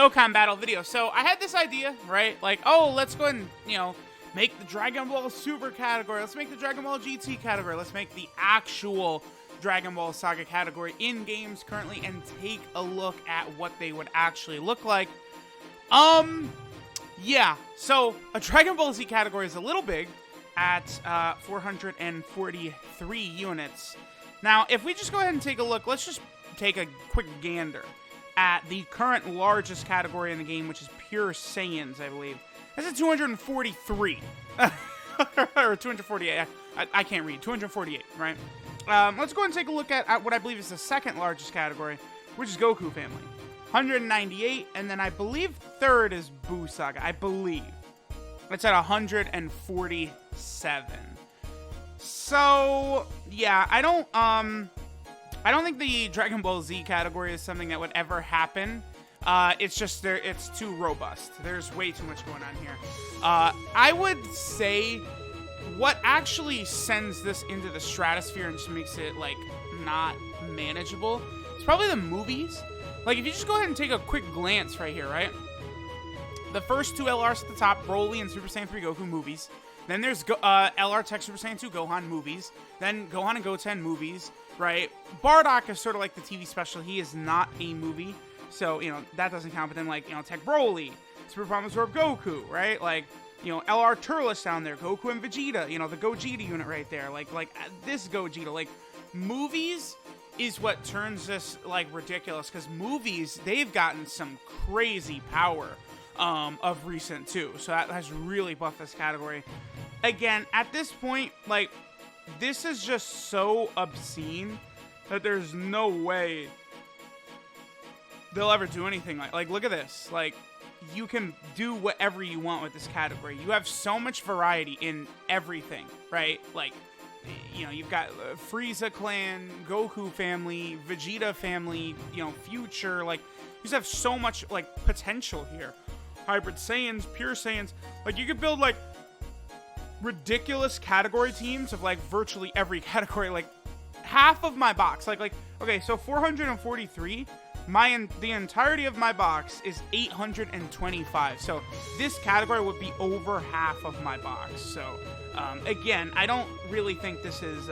Dokkan battle video. So I had this idea, right? Like, oh, let's go ahead and, make the Dragon Ball Super category. Let's make the Dragon Ball GT category. Let's make the actual Dragon Ball Saga category in games currently and take a look at what they would actually look like. Yeah. So a Dragon Ball Z category is a little big at 443 units. Now, if we just go ahead and take a look, let's just take a quick gander at the current largest category in the game, which is Pure Saiyans, I believe. That's at 243. Or 248. I can't read. 248, right? Let's go ahead and take a look at what I believe is the second largest category, which is Goku Family. 198, and then I believe third is Buu Saga. I believe. It's at 147. So, yeah, I don't think the Dragon Ball Z category is something that would ever happen. It's just it's too robust. There's way too much going on here. I would say what actually sends this into the stratosphere and just makes it like not manageable, it's probably the movies. Like if you just go ahead and take a quick glance right here, right? The first two LRs at the top, Broly and Super Saiyan 3 Goku movies. Then there's LR Tech Super Saiyan 2 Gohan movies. Then Gohan and Goten movies, right? Bardock is sort of like the TV special. He is not a movie. So, that doesn't count. But then, like, Tech Broly, Super Promise Orb Goku, right? Like, LR Turles down there, Goku and Vegeta, the Gogeta unit right there. Like this Gogeta. Like, movies is what turns this, like, ridiculous. Because movies, they've gotten some crazy power of recent, too. So that has really buffed this category. Again, at this point, like, this is just so obscene that there's no way they'll ever do anything like look at this. Like, you can do whatever you want with this category. You have so much variety in everything, right? Like, you've got Frieza clan, Goku family, Vegeta family, future. Like, you just have so much, like, potential here. Hybrid Saiyans, Pure Saiyans. Like, you could build, like, ridiculous category teams of, like, virtually every category. Like, half of my box. Like, okay, so 443... the entirety of my box is 825. So this category would be over half of my box. So again, I don't really think this is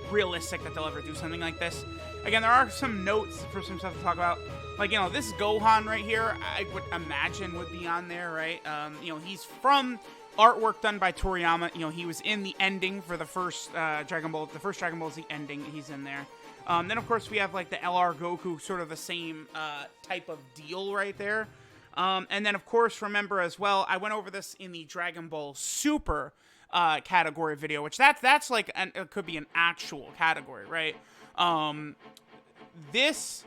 realistic that they'll ever do something like this. Again, there are some notes for some stuff to talk about. Like, this Gohan right here, I would imagine would be on there, right? He's from artwork done by Toriyama. He was in the ending for the first Dragon Ball Z ending. He's in there. Then, of course, we have, like, the LR Goku, sort of the same type of deal right there. And then, of course, remember as well, I went over this in the Dragon Ball Super category video, which that's like, it could be an actual category, right? This,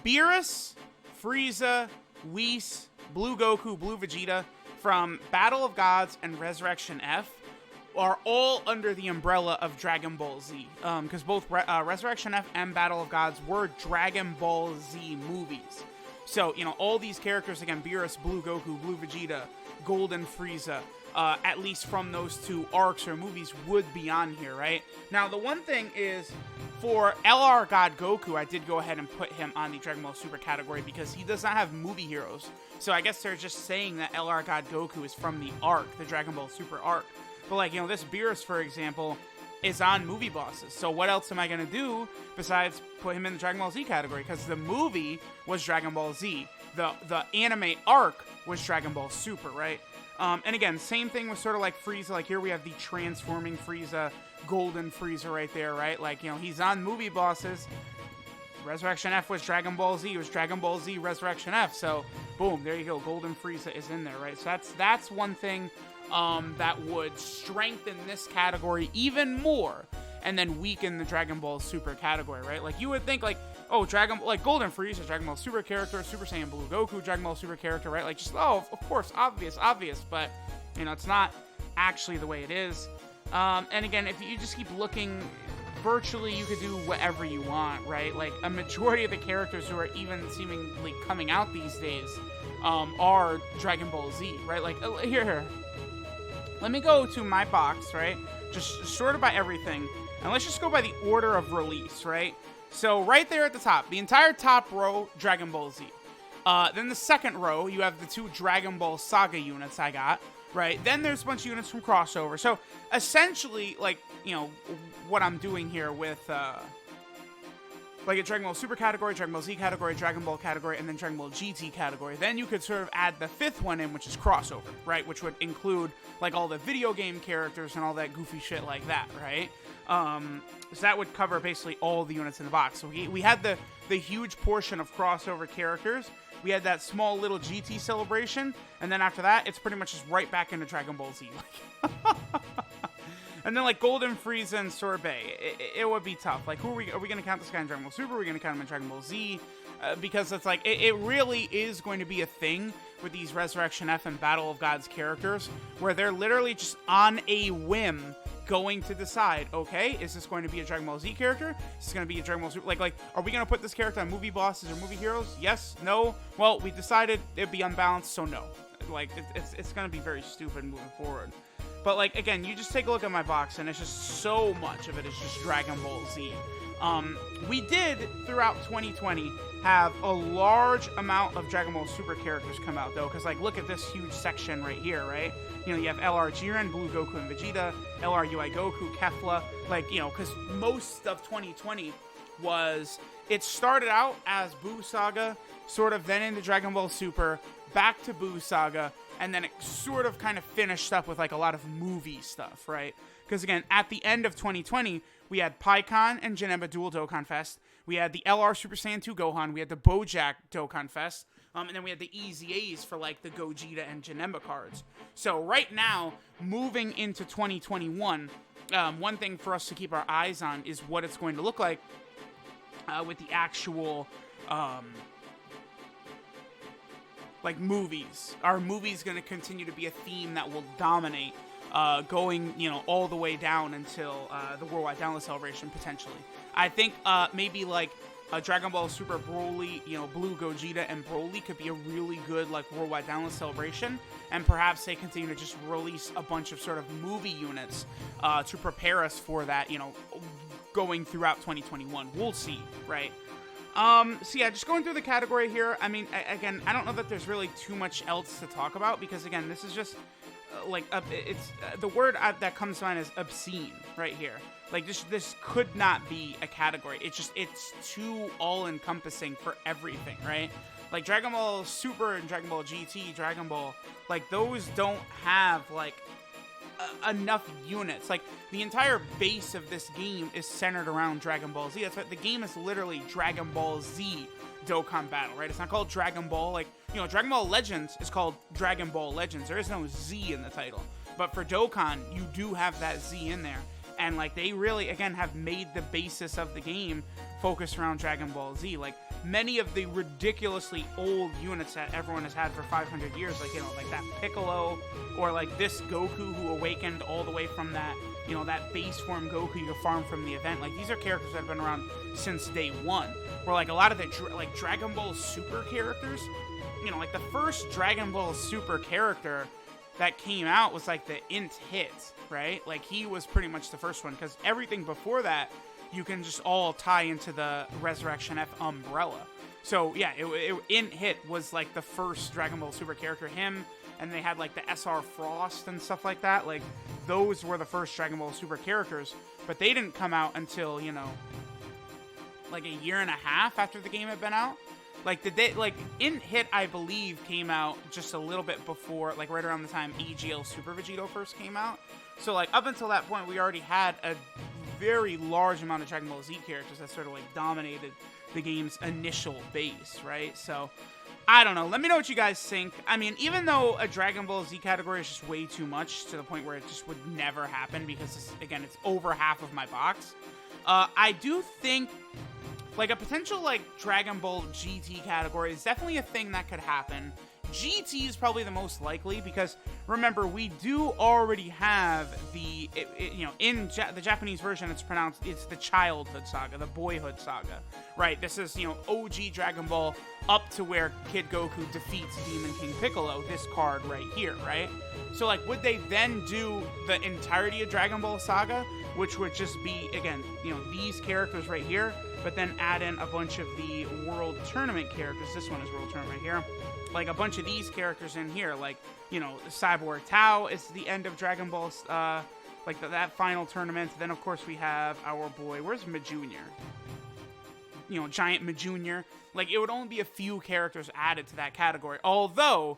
Beerus, Frieza, Whis, Blue Goku, Blue Vegeta, from Battle of Gods and Resurrection F, are all under the umbrella of Dragon Ball Z. Because both Resurrection F and Battle of Gods were Dragon Ball Z movies. So, all these characters, again, Beerus, Blue Goku, Blue Vegeta, Golden Frieza, at least from those two arcs or movies, would be on here, right? Now, the one thing is, for LR God Goku, I did go ahead and put him on the Dragon Ball Super category because he does not have movie heroes. So I guess they're just saying that LR God Goku is from the arc, the Dragon Ball Super arc. But, like, this Beerus, for example, is on movie bosses. So what else am I going to do besides put him in the Dragon Ball Z category? Because the movie was Dragon Ball Z. The anime arc was Dragon Ball Super, right? And again, same thing with sort of like Frieza. Like, here we have the transforming Frieza, Golden Frieza right there, right? Like, he's on movie bosses. Resurrection F was Dragon Ball Z. It was Dragon Ball Z Resurrection F. So, boom, there you go. Golden Frieza is in there, right? So that's one thing that would strengthen this category even more, and then weaken the Dragon Ball Super category, right? Like, you would think, like, oh, Golden Frieza, Dragon Ball Super character, Super Saiyan Blue Goku, Dragon Ball Super character, right? Like, just, oh, of course, obvious, but, it's not actually the way it is. And again, if you just keep looking, virtually you could do whatever you want, right? Like, a majority of the characters who are even seemingly coming out these days are Dragon Ball Z, right? Like, here. Let me go to my box, right? Just sorted by everything. And let's just go by the order of release, right? So right there at the top, the entire top row, Dragon Ball Z. Then the second row, you have the 2 Dragon Ball Saga units I got, right? Then there's a bunch of units from crossover. So essentially, like, you know, what I'm doing here with, like a Dragon Ball Super category, Dragon Ball Z category, Dragon Ball category, and then Dragon Ball GT category. Then you could sort of add the 5th one in, which is crossover, right? Which would include, like, all the video game characters and all that goofy shit like that, right? So that would cover basically all the units in the box. So we had the huge portion of crossover characters. We had that small little GT celebration, and then after that, it's pretty much just right back into Dragon Ball Z. And then, like, Golden Frieza and Sorbet, it would be tough. Like, are we going to count this guy in Dragon Ball Super? Are we going to count him in Dragon Ball Z? Because it's like, it really is going to be a thing with these Resurrection F and Battle of Gods characters, where they're literally just on a whim going to decide, okay, is this going to be a Dragon Ball Z character? Is this going to be a Dragon Ball Super? Like, are we going to put this character on movie bosses or movie heroes? Yes? No? Well, we decided it'd be unbalanced, so no. Like, it's going to be very stupid moving forward. But, like, again, you just take a look at my box, and it's just so much of it is just Dragon Ball Z. We did, throughout 2020, have a large amount of Dragon Ball Super characters come out, though, because, like, look at this huge section right here, right? You know, you have LR Jiren, Blue Goku and Vegeta, LR UI Goku, Kefla, like, you know, because most of 2020 was, it started out as Buu Saga, sort of then into Dragon Ball Super, back to Buu Saga, and then it sort of kind of finished up with, like, a lot of movie stuff, right? Because, again, at the end of 2020, we had PyCon and Janemba Dual Dokkan Fest. We had the LR Super Saiyan 2 Gohan. We had the Bojack Dokkan Fest. And then we had the EZAs for, like, the Gogeta and Janemba cards. So right now, moving into 2021, one thing for us to keep our eyes on is what it's going to look like with the actual... like, movies. Are movies going to continue to be a theme that will dominate, going, you know, all the way down until the Worldwide Download Celebration, potentially? I think maybe, like, Dragon Ball Super Broly, you know, Blue Gogeta and Broly could be a really good, like, Worldwide Download Celebration, and perhaps they continue to just release a bunch of sort of movie units to prepare us for that, you know, going throughout 2021. We'll see, right? So yeah, just going through the category here, I mean, again, I don't know that there's really too much else to talk about, because, again, this is just, like, it's, the word that comes to mind is obscene, right here. Like, this could not be a category. It's too all-encompassing for everything, right? Like, Dragon Ball Super and Dragon Ball GT, Dragon Ball, like, those don't have, like, enough units. Like, the entire base of this game is centered around Dragon Ball Z. That's what the game is, literally Dragon Ball Z Dokkan Battle, right? It's not called Dragon Ball. Like, you know, Dragon Ball Legends is called Dragon Ball Legends. There is no Z in the title. But for Dokkan, you do have that Z in there. And, like, they really, again, have made the basis of the game focused around Dragon Ball Z. Like, many of the ridiculously old units that everyone has had for 500 years, like, you know, like that Piccolo, or, like, this Goku who awakened all the way from that, you know, that base form Goku you farm from the event. Like, these are characters that have been around since day one. Where, like, a lot of the, like, Dragon Ball Super characters, you know, like, the first Dragon Ball Super character that came out was, like, the Int Hit, right? Like, he was pretty much the first one, because everything before that, you can just all tie into the Resurrection F umbrella. So, yeah, Int Hit was, like, the first Dragon Ball Super character. Him, and they had, like, the SR Frost and stuff like that. Like, those were the first Dragon Ball Super characters, but they didn't come out until, you know, like, a year and a half after the game had been out. Like, Int Hit, I believe, came out just a little bit before, like, right around the time EGL Super Vegito first came out. So, like, up until that point, we already had a very large amount of Dragon Ball Z characters that sort of, like, dominated the game's initial base, right? So, I don't know. Let me know what you guys think. I mean, even though a Dragon Ball Z category is just way too much to the point where it just would never happen, because, again, it's over half of my box, I do think, like, a potential, like, Dragon Ball GT category is definitely a thing that could happen. GT is probably the most likely, because, remember, we do already have the, you know, in the Japanese version, it's the Childhood Saga, the Boyhood Saga, right? This is, you know, OG Dragon Ball up to where Kid Goku defeats Demon King Piccolo, this card right here, right? So, like, would they then do the entirety of Dragon Ball Saga which would just be, again, you know, these characters right here, but then add in a bunch of the World Tournament characters. This one is World Tournament right here. Like a bunch of these characters in here, like, you know, Cyborg Tao is the end of Dragon Ball, like that final tournament. Then, of course, we have our boy, where's Majunior? You know, Giant Majunior. Like, it would only be a few characters added to that category. Although,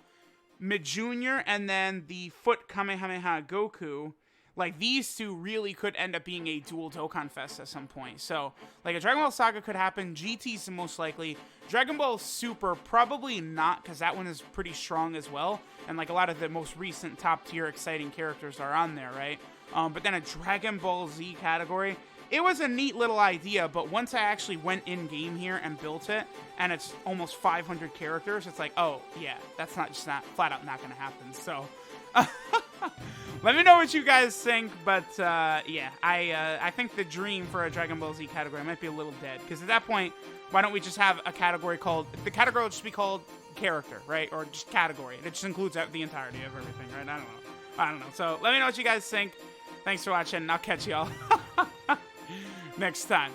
Majunior and then the Foot Kamehameha Goku, like, these two really could end up being a dual Dokkan Fest at some point. So, like, a Dragon Ball Saga could happen. GT's the most likely. Dragon Ball Super, probably not, because that one is pretty strong as well. And, like, a lot of the most recent top-tier exciting characters are on there, right? But then a Dragon Ball Z category, it was a neat little idea, but once I actually went in-game here and built it, and it's almost 500 characters, it's like, oh, yeah, that's not flat out not going to happen. So, let me know what you guys think, but, yeah, I think the dream for a Dragon Ball Z category might be a little dead, because at that point, why don't we just have a category called, the category will just be called character, right, or just category. It just includes the entirety of everything, right? I don't know. So, let me know what you guys think. Thanks for watching, and I'll catch y'all next time.